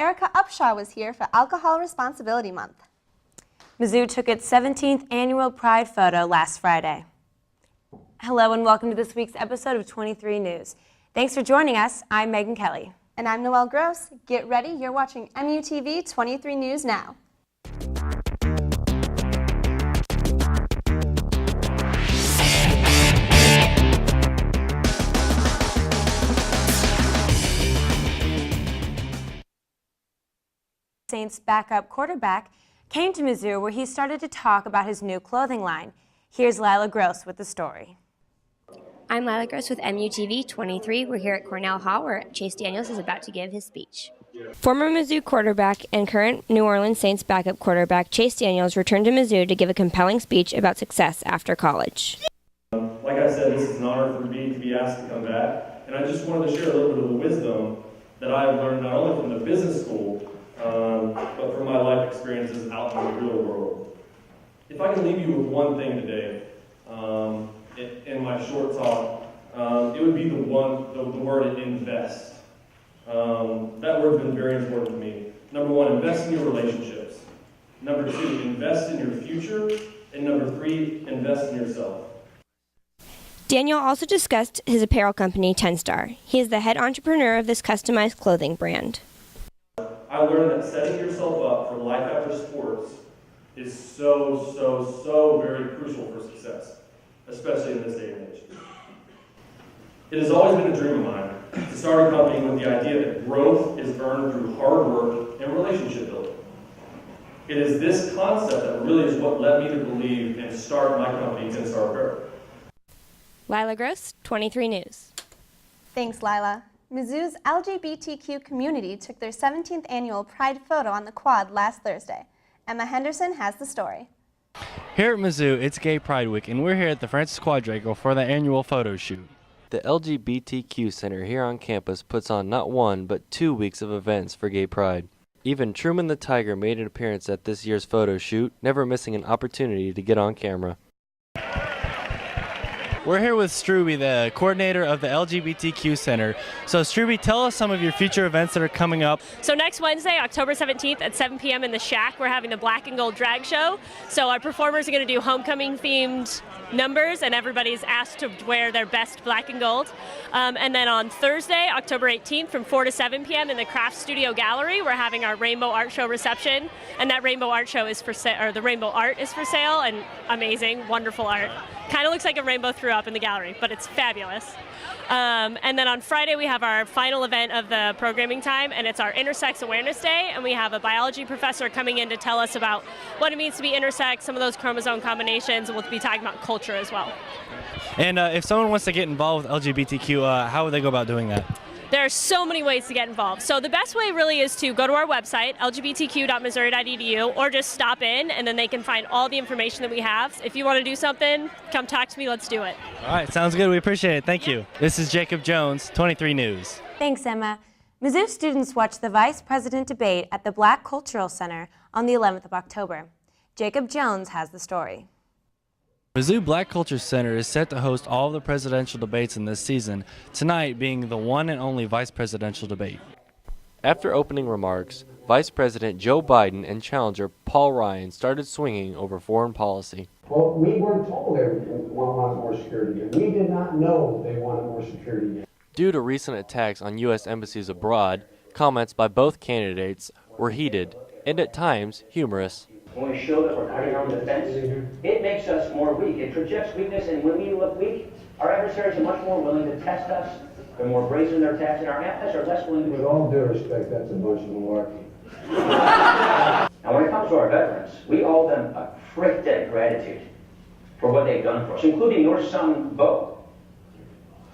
Erica Upshaw was here for Alcohol Responsibility Month. Mizzou took its 17th annual Pride photo last Friday. Hello and welcome to this week's episode of 23 News. Thanks for joining us. I'm Megan Kelly. And I'm Noelle Gross. Get ready, you're watching MUTV 23 News now. Saints backup quarterback came to Mizzou where he started to talk about his new clothing line. Here's Lila Gross with the story. I'm Lila Gross with MUTV 23. We're here at Cornell Hall where Chase Daniels is about to give his speech. Former Mizzou quarterback and current New Orleans Saints backup quarterback Chase Daniels returned to Mizzou to give a compelling speech about success after college. Like I said, this is an honor for me to be asked to come back, and I just wanted to share a little bit of the wisdom that I have learned not only from the business school, but from my life experiences out in the real world. If I can leave you with one thing today, in my short talk, it would be the word invest. That word's been very important to me. Number one, invest in your relationships. Number two, invest in your future. And number three, invest in yourself. Daniel also discussed his apparel company, 10 Star. He is the head entrepreneur of this customized clothing brand. I learned that setting yourself up for life after sports is so very crucial for success, especially in this day and age. It has always been a dream of mine to start a company with the idea that growth is earned through hard work and relationship building. It is this concept that really is what led me to believe and start my company, 10 Star Apparel. Lila Gross, 23 News. Thanks, Lila. Mizzou's LGBTQ community took their 17th annual Pride photo on the quad last Thursday. Emma Henderson has the story. Here at Mizzou, it's Gay Pride Week, and we're here at the Francis Quadrangle for the annual photo shoot. The LGBTQ Center here on campus puts on not one, but 2 weeks of events for Gay Pride. Even Truman the Tiger made an appearance at this year's photo shoot, never missing an opportunity to get on camera. We're here with Struby, the coordinator of the LGBTQ Center. So Struby, tell us some of your future events that are coming up. So next Wednesday, October 17th at 7 p.m. in the Shack, we're having the Black and Gold Drag Show. So our performers are going to do homecoming-themed numbers, and everybody's asked to wear their best black and gold. And then on Thursday, October 18th, from 4 to 7 p.m. in the Craft Studio Gallery, we're having our Rainbow Art Show reception. And that Rainbow Art Show is for sale, or the Rainbow Art is for sale, and amazing, wonderful art. Kind of looks like a rainbow threw up in the gallery, but it's fabulous. And then on Friday, we have our final event of the programming time, and it's our Intersex Awareness Day, and we have a biology professor coming in to tell us about what it means to be intersex, some of those chromosome combinations, and we'll be talking about culture as well. And if someone wants to get involved with LGBTQ, how would they go about doing that? There are so many ways to get involved. So the best way really is to go to our website, lgbtq.missouri.edu, or just stop in, and then they can find all the information that we have. If you want to do something, come talk to me, let's do it. All right, sounds good. We appreciate it. Thank you. This is Jacob Jones, 23 News. Thanks, Emma. Mizzou students watched the Vice President debate at the Black Cultural Center on the 11th of October. Jacob Jones has the story. Mizzou Black Culture Center is set to host all of the presidential debates in this season, tonight being the one and only vice presidential debate. After opening remarks, Vice President Joe Biden and challenger Paul Ryan started swinging over foreign policy. Well, we weren't told everyone wanted more security. We did not know they wanted more security. Due to recent attacks on U.S. embassies abroad, comments by both candidates were heated and at times humorous. When we show that we're cutting our defense, it makes us more weak. It projects weakness, and when we look weak, our adversaries are much more willing to test us. They're more brazen in their attacks, and our allies are less willing to... With all due respect, that's a bunch of malarkey. Now, when it comes to our veterans, we owe them a great debt of gratitude for what they've done for us, including your son, Bo.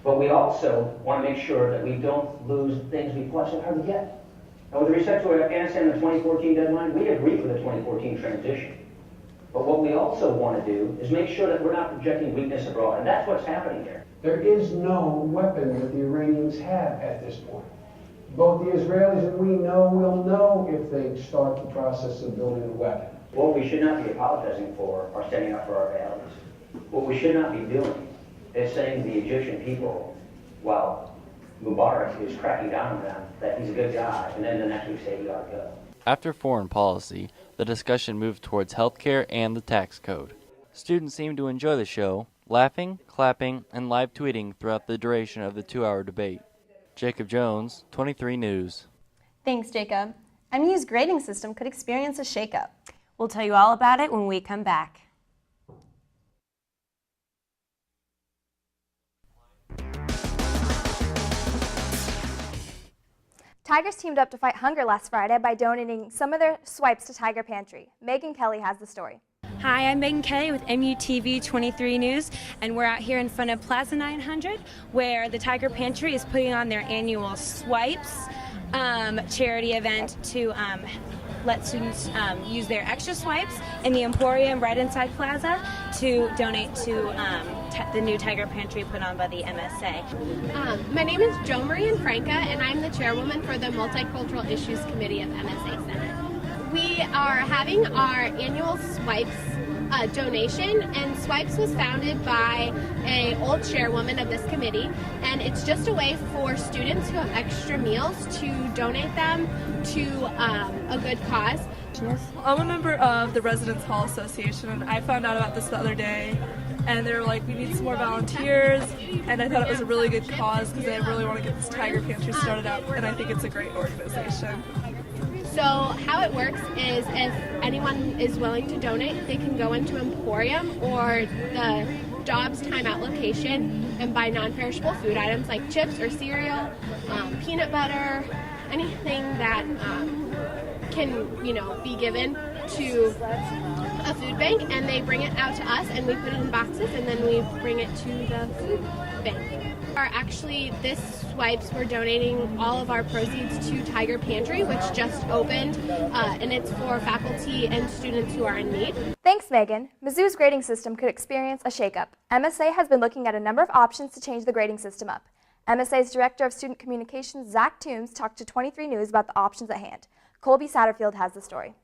But we also want to make sure that we don't lose things we fought so hard to get. Now, with respect to Afghanistan and the 2014 deadline, we agree with the 2014 transition. But what we also want to do is make sure that we're not projecting weakness abroad, and that's what's happening here. There is no weapon that the Iranians have at this point. Both the Israelis and we will know if they start the process of building a weapon. What we should not be apologizing for are standing up for our values. What we should not be doing is saying to the Egyptian people, well, Mubarak is cracking down on them, that he's a good guy, and then the next week say he ought to go. After foreign policy, the discussion moved towards healthcare and the tax code. Students seemed to enjoy the show, laughing, clapping, and live tweeting throughout the duration of the 2-hour debate. Jacob Jones, 23 News. Thanks, Jacob. MU's grading system could experience a shakeup. We'll tell you all about it when we come back. Tigers teamed up to fight hunger last Friday by donating some of their swipes to Tiger Pantry. Megan Kelly has the story. Hi, I'm Megan Kelly with MUTV 23 News, and we're out here in front of Plaza 900, where the Tiger Pantry is putting on their annual Swipes charity event to let students use their extra swipes in the Emporium right inside Plaza to donate to the new Tiger Pantry put on by the MSA. My name is Jo Marie Franca, and I'm the chairwoman for the Multicultural Issues Committee of MSA Senate. We are having our annual Swipes donation, and Swipes was founded by an old chairwoman of this committee, and it's just a way for students who have extra meals to donate them to a good cause. I'm a member of the Residence Hall Association, and I found out about this the other day, and they were like, we need some more volunteers, and I thought it was a really good cause because they really want to get this Tiger Pantry started up, and I think it's a great organization. So how it works is if anyone is willing to donate, they can go into Emporium or the Dobbs Timeout location and buy non-perishable food items like chips or cereal, peanut butter, anything that can, be given to a food bank, and they bring it out to us and we put it in boxes and then we bring it to the food bank. Actually, this Swipes, we're donating all of our proceeds to Tiger Pantry, which just opened, and it's for faculty and students who are in need. Thanks, Megan. Mizzou's grading system could experience a shakeup. MSA has been looking at a number of options to change the grading system up. MSA's Director of Student Communications, Zach Toombs, talked to 23 News about the options at hand. Colby Satterfield has the story.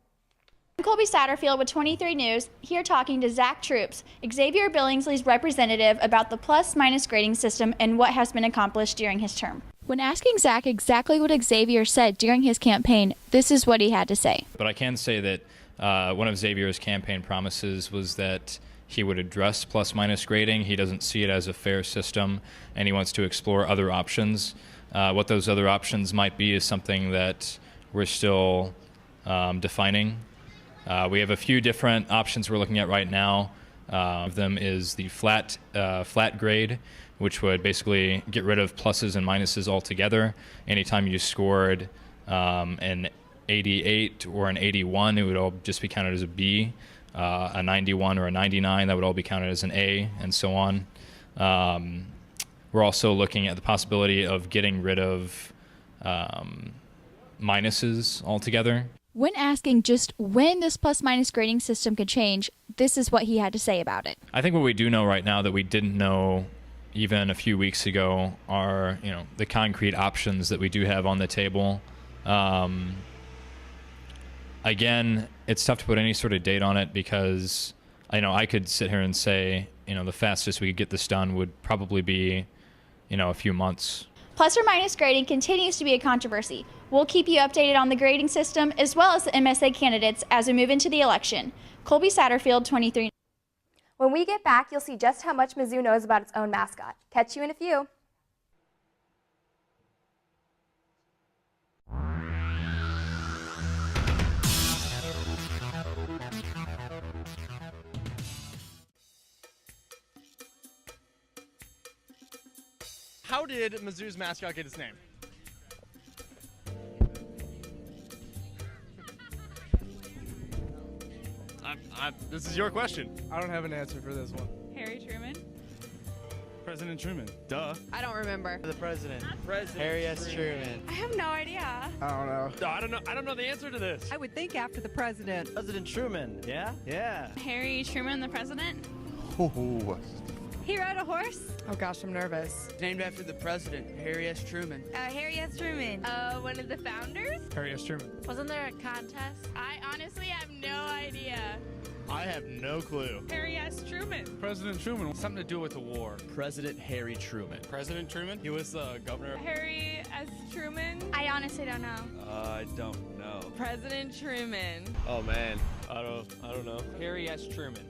I'm Colby Satterfield with 23 News, here talking to Zach Troops, Xavier Billingsley's representative, about the plus-minus grading system and what has been accomplished during his term. When asking Zach exactly what Xavier said during his campaign, this is what he had to say. But I can say that one of Xavier's campaign promises was that he would address plus-minus grading. He doesn't see it as a fair system, and he wants to explore other options. What those other options might be is something that we're still defining. We have a few different options we're looking at right now. One of them is the flat grade, which would basically get rid of pluses and minuses altogether. Anytime you scored an 88 or an 81, it would all just be counted as a B. A 91 or a 99, that would all be counted as an A, and so on. We're also looking at the possibility of getting rid of minuses altogether. When asking just when this plus-minus grading system could change, this is what he had to say about it. I think what we do know right now that we didn't know even a few weeks ago are, the concrete options that we do have on the table. Again, it's tough to put any sort of date on it because I could sit here and say, the fastest we could get this done would probably be, a few months. Plus or minus grading continues to be a controversy. We'll keep you updated on the grading system as well as the MSA candidates as we move into the election. Colby Satterfield, 23. When we get back, you'll see just how much Mizzou knows about its own mascot. Catch you in a few. How did Mizzou's mascot get its name? This is your question. I don't have an answer for this one. Harry Truman. President Truman. Duh. I don't remember. The president. Harry S. Truman. I have no idea. I don't know. I don't know the answer to this. I would think after the president. President Truman. Yeah? Yeah. Harry Truman, the president? Oh, He rode a horse. Oh gosh, I'm nervous. Named after the president, Harry S. Truman. Harry S. Truman. One of the founders? Harry S. Truman. Wasn't there a contest? I honestly have no idea. I have no clue. Harry S. Truman. President Truman. Something to do with the war. President Harry Truman. President Truman? He was the governor. Harry S. Truman. I honestly don't know. I don't know. President Truman. Oh man, I don't know. Harry S. Truman.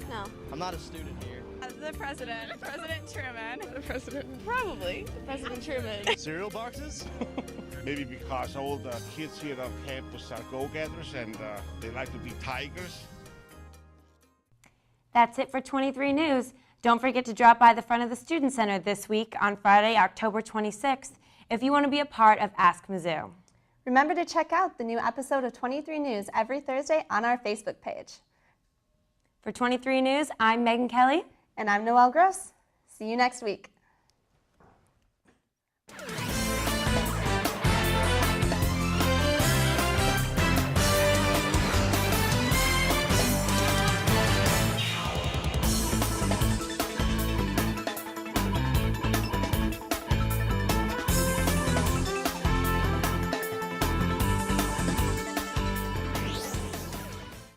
No. I'm not a student here. The president. President Truman. The president. Probably. President Truman. Cereal boxes? Maybe because all the kids here on campus are go-getters and they like to be tigers. That's it for 23 News. Don't forget to drop by the front of the Student Center this week on Friday, October 26th, if you want to be a part of Ask Mizzou. Remember to check out the new episode of 23 News every Thursday on our Facebook page. For 23 News, I'm Megan Kelly. And I'm Noelle Gross. See you next week.